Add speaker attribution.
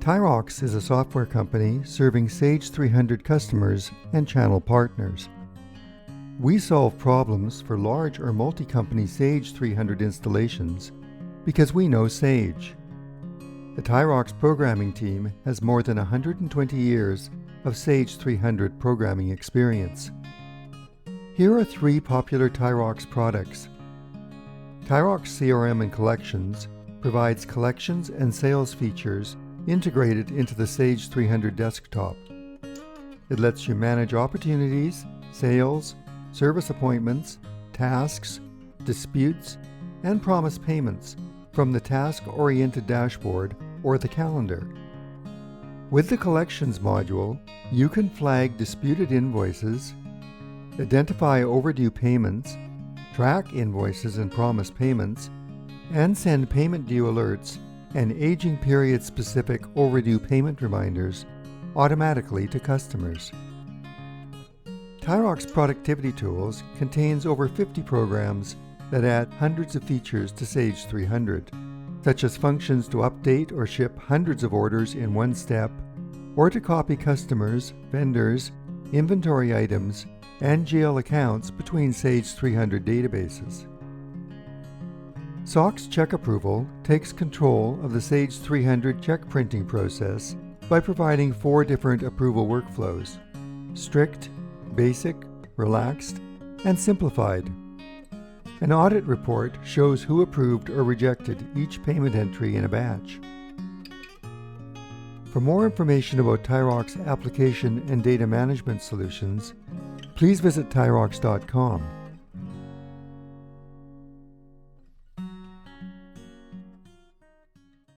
Speaker 1: TaiRox is a software company serving Sage 300 customers and channel partners. We solve problems for large or multi-company Sage 300 installations because we know Sage. The TaiRox programming team has more than 120 years of Sage 300 programming experience. Here are 3 popular TaiRox products. TaiRox CRM and Collections provides collections and sales features integrated into the Sage 300 desktop. It lets you manage opportunities, sales, service appointments, tasks, disputes, and promise payments from the task-oriented dashboard or the calendar. With the Collections module, you can flag disputed invoices, identify overdue payments, track invoices and promise payments, and send payment due alerts and aging period specific overdue payment reminders automatically to customers. TaiRox Productivity Tools contains over 50 programs that add hundreds of features to Sage 300, such as functions to update or ship hundreds of orders in one step, or to copy customers, vendors, inventory items, and GL accounts between Sage 300 databases. SOX Check Approval takes control of the Sage 300 check printing process by providing 4 different approval workflows: strict, basic, relaxed, and simplified. An audit report shows who approved or rejected each payment entry in a batch. For more information about TaiRox application and data management solutions, please visit TaiRox.com.